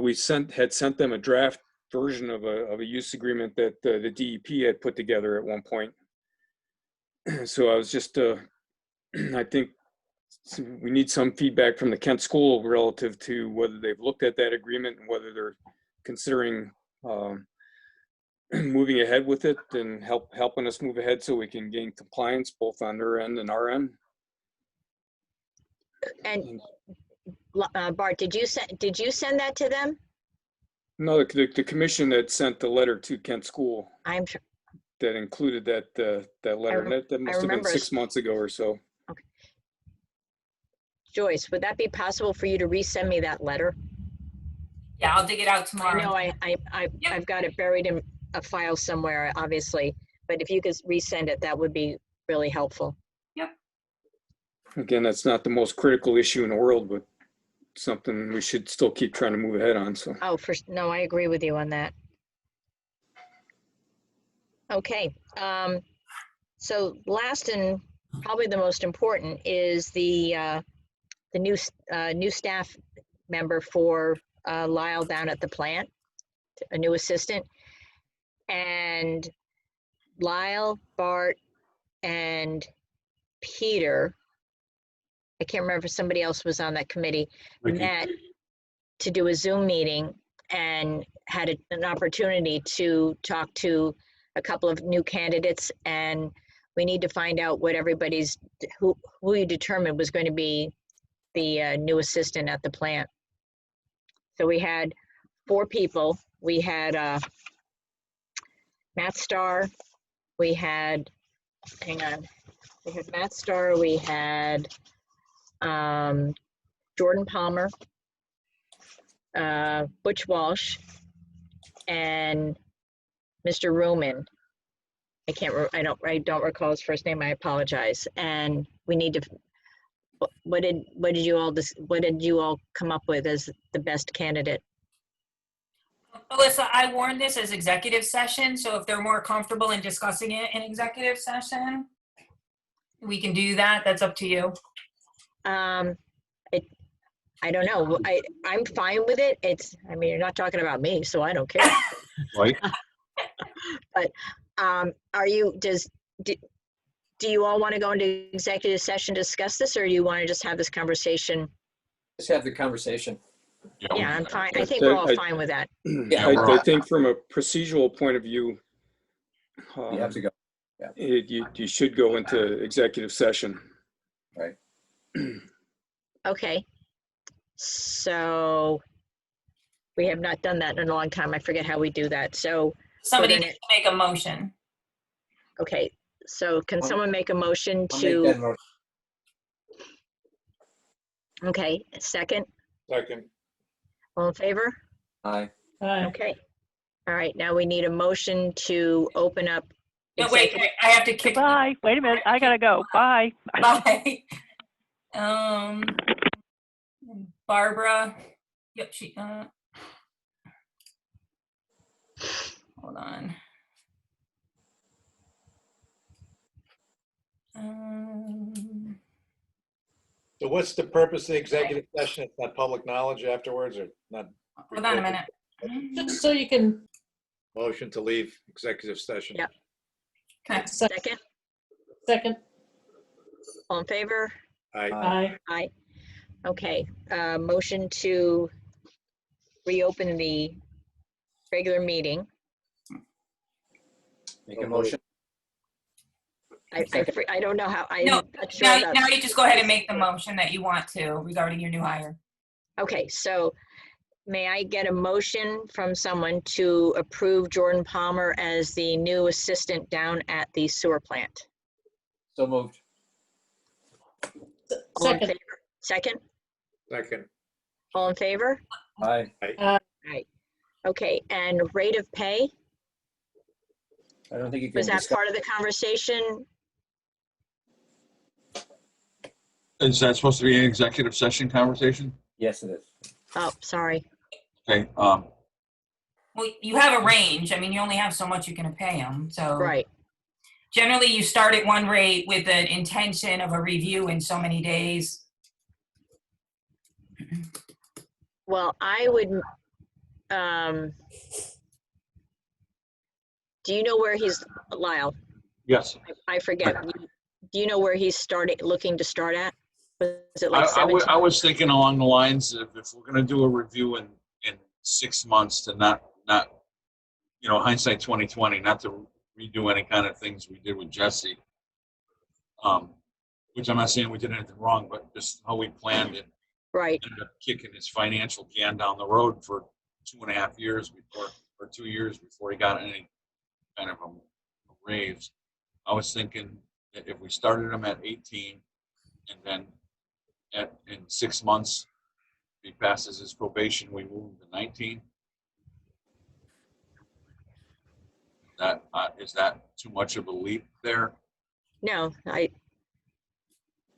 we had sent them a draft version of a use agreement that the DEP had put together at one point. So I was just, I think we need some feedback from the Kent School relative to whether they've looked at that agreement and whether they're considering moving ahead with it and helping us move ahead so we can gain compliance both on their end and our end. And Bart, did you send that to them? No, the commission had sent the letter to Kent School I'm sure. that included that letter. That must have been remember 6 months ago or so. Joyce, would that be possible for you to resend me that letter? Yeah, I'll dig it out I tomorrow. know I've got it buried in a file somewhere, obviously, but if you could resend it, that would be really helpful. Again, that's not the most critical issue in the world, but something we should still keep trying to move ahead on. So. Oh, no, I agree with you on that. Okay, so last and probably the most important is the new staff member for Lyle down at the plant, a new assistant. And Lyle, Bart, and Peter, I can't remember if somebody else was on that committee, met to do a Zoom meeting and had an opportunity to talk to a couple of new candidates, and we need to find out what everybody's, who you determined was going to be the new assistant at the plant. So we had 4 people. We had Matt Starr, we had, hang on, we had Matt Starr, we had Jordan Palmer, Butch Walsh, and Mr. Ruman. I don't recall his first name. I apologize. And we need to. What did you all come up with as the best candidate? Alyssa, I warned this as executive session, so if they're more comfortable in discussing it in executive session, we can do that. That's up to you. I don't know. I'm fine with it. I mean, you're not talking about me, so I don't care. Right. But do you all want to go into executive session to discuss this, or do you want to just have this conversation? Just have the conversation. Yeah, I'm fine. I think we're all fine with that. Yeah, I think from a procedural point of view, You have to go. you should go into executive session. Right. Okay. So we have not done that in a long time. I forget how we do that. So Somebody needs to make a motion. okay. So can someone make a motion I'll to? make that motion. Okay, second. Second. All in favor? Aye. Okay. All right, now we need a motion to open up. No, wait, I have to kick. Bye. Wait a minute. I gotta go. Bye. Bye. Barbara. Yep, she, hold on. So what's the purpose of the executive session? It's not public knowledge afterwards or not? Hold on a minute. Just so you can, Motion to leave executive session. Yep. Okay. Second. second, All in favor? Aye. aye. Aye. Okay, motion to reopen the regular meeting. Make a motion. I don't know how, I'm No, not sure about- now you just go ahead and make the motion that you want to regarding your new hire. Okay, so may I get a motion from someone to approve Jordan Palmer as the new assistant down at the sewer plant? So moved. All in Second, favor? Second? Second. All in favor? Aye. Right. Okay, and rate of pay, I don't think you can was that discuss. part of the conversation? Is that supposed to be an executive session conversation? Yes, it is. Oh, sorry. Okay, Well, you have a range. I mean, you only have so much you can pay them, so. Right. Generally, you start at one rate with an intention of a review in so many days. Well, I would, Do you know where he's, Lyle? Yes. I forget. Do you know where he's looking to start at? Was it I, like I, wa- 17? I was thinking along the lines of if we're going to do a review in 6 months, to not hindsight 2020, not to redo any kind of things we did with Jesse. Which I'm not saying we did anything wrong, but just how we planned it. Right. Ended up kicking his financial can down the road for 2.5 years before, or 2 years before he got any kind of a raise. I was thinking that if we started him at 18 and then in 6 months, if he passes his probation, we move him to 19. Is that too much of a leap there? No,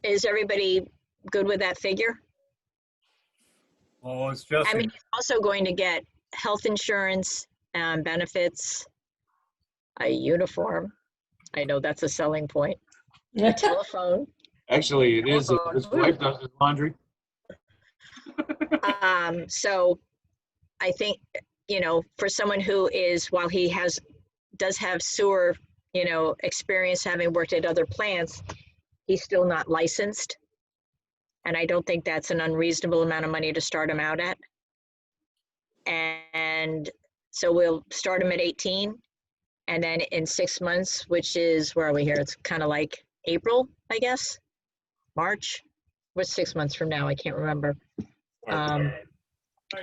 is everybody good with that figure? Well, it's just, I mean, he's also going to get health insurance, benefits, a uniform. I know that's a selling point. A telephone. Actually, it is. His wife does his laundry. So I think, for someone who is, while he does have sewer, experience having worked at other plants, he's still not licensed. And I don't think that's an unreasonable amount of money to start him out at. And so we'll start him at 18. And then in 6 months, which is, where are we here? It's kind of like April, I guess. March. What's 6 months from now? I can't remember.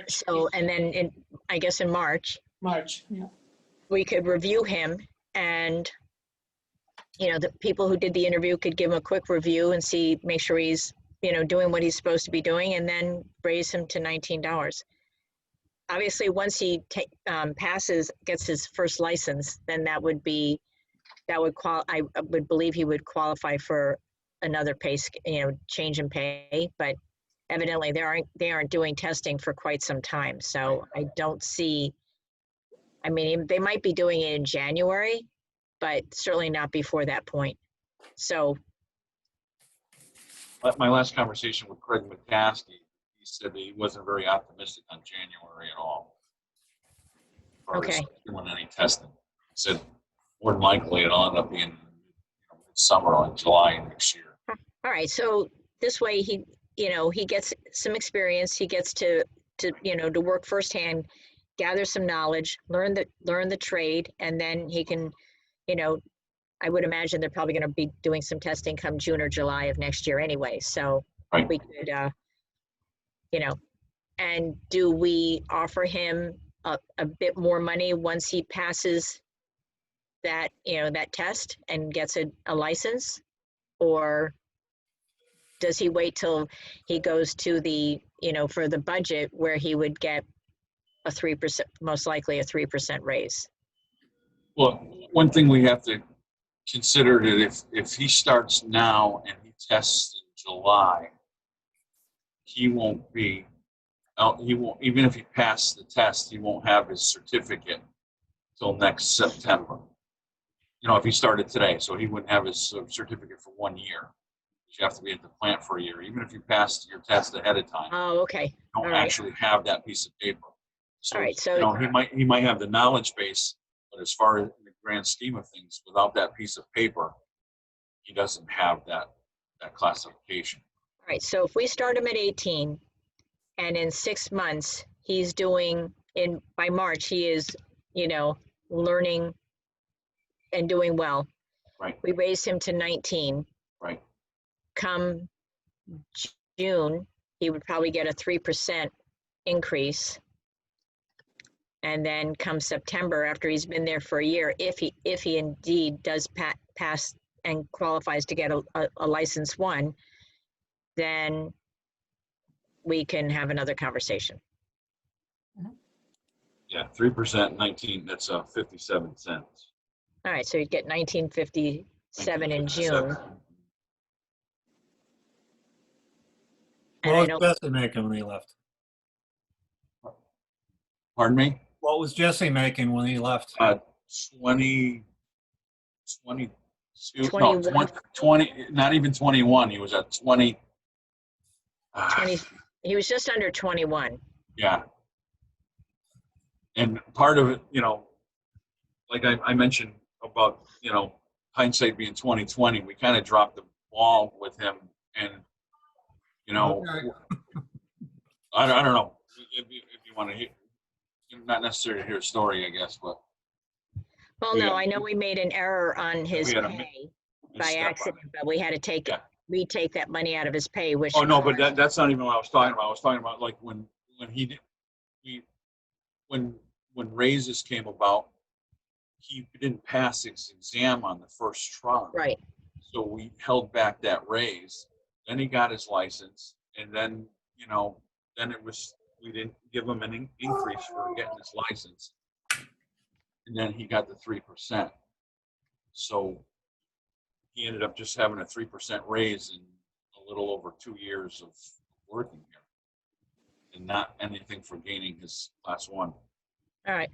So, and then I guess in March, yeah. we could review him, and the people who did the interview could give him a quick review and make sure he's doing what he's supposed to be doing, and then raise him to $19. Obviously, once he gets his first license, then I would believe he would qualify for another pay, change in pay. But evidently, they aren't doing testing for quite some time, so I don't see. I mean, they might be doing it in January, but certainly not before that point. So. My last conversation with Craig McCaskey, he said that he wasn't very optimistic on January at all. Okay. Doing any testing. He said more than likely it'll end up being summer or July next year. All right. So this way he gets some experience. He gets to work firsthand, gather some knowledge, learn the trade, and then he can, I would imagine they're probably going to be doing some testing come June or July of next year anyway. So right. We could, and do we offer him a bit more money once he passes that, that test and gets a license? Or does he wait till he goes to the, for the budget where he would get a 3%, most likely a 3% raise? Well, one thing we have to consider that if he starts now and he tests in July, he won't be out. He won't, even if he passed the test, he won't have his certificate till next September. If he started today, so he wouldn't have his certificate for 1 year. You have to be at the plant for a year, even if you passed your test ahead of time. Oh, okay. You don't actually have that piece of paper. So, all right, so he might have the knowledge base, but as far as in the grand scheme of things, without that piece of paper, he doesn't have that classification. All right, so if we start him at 18, and in 6 months he's by March he is, learning and doing well. Right. We raise him to 19. Right. Come June, he would probably get a 3% increase. And then come September, after he's been there for a year, if he indeed does pass and qualifies to get a license 1, then we can have another conversation. Yeah, 3%, 19. That's 57 cents. All right, so you'd get 1957 in June. what was Jesse making when he left? Pardon me? What was Jesse making when he left? 20, no, 20, not even 21. He was at 20. 20. He was just under 21. Yeah. And part of it, like I mentioned about, hindsight being 2020, we kind of dropped the ball with him, and Okay. I don't know if you want to hear, not necessarily to hear a story, I guess, but Well, Yeah. no, I know we made an error on his We had a pay a by step on it. accident, but we had to Yeah. retake that money out of his pay, which. Oh, no, but that's not even what I was talking about. I was talking about like when raises came about, he didn't pass his exam on the first try. Right, So we held back that raise. Then he got his license, and then, then it was, we didn't give him an increase for getting his license. And then he got the 3%. So he ended up just having a 3% raise in a little over 2 years of working here, and not anything for gaining his class 1. all right.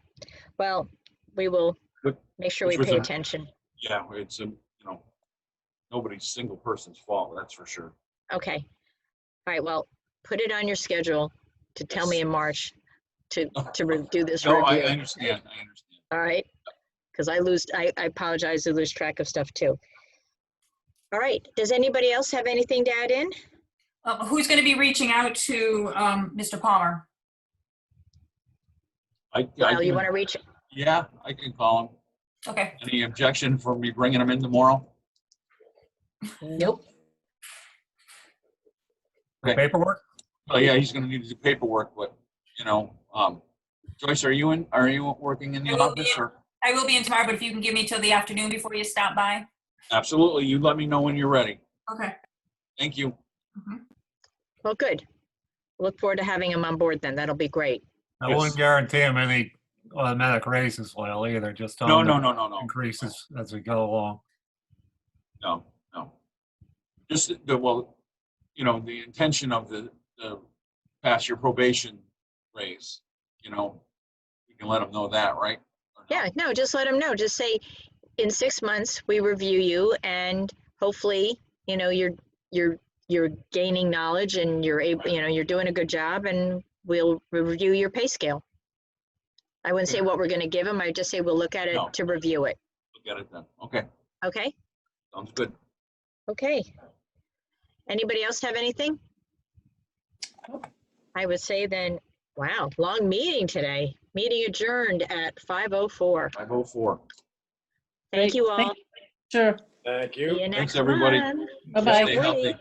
Well, we will But- make sure we which was pay a- attention. Yeah, it's nobody's single person's fault, that's for sure. Okay. All right, well, put it on your schedule to tell me Yes. in March to do this No, I review. understand. All right? Because I apologize, I lose track of stuff too. All right, does anybody else have anything to add in? Who's going to be reaching out to Mr. Palmer? Well, you want to reach, Yeah, I can call him. Okay. Any objection for me bringing him in tomorrow? nope. Okay. Paperwork? Oh, yeah, he's gonna need to do paperwork, but, Joyce, are you working in the I will be office, in. or? I will be in tomorrow, but if you can give me till the afternoon before you stop by. Absolutely, you let me know when you're ready. Okay. Thank you. Well, good. Look forward to having him on board then. That'll be great. I Yes. wouldn't guarantee him any automatic raises, well, either, just tell No, him no, the no, no, no. increases as we go along. No. Just the intention of the pass your probation raise, you can let them know that, right? Or no? Yeah, no, just let him know. Just say, in 6 months, we review you and hopefully, you're gaining knowledge and you're able, you're doing a good job and we'll review your pay scale. I wouldn't say what we're going to give him. I just say we'll look at it No. to review it. Look at it then. Okay, Okay? sounds good. Okay. Anybody else have anything? I would say then, wow, long meeting today. Meeting adjourned at 5:04. 5:04. Thank you all. Sure. Thank See you. you next everybody. month. Bye-bye. Stay healthy.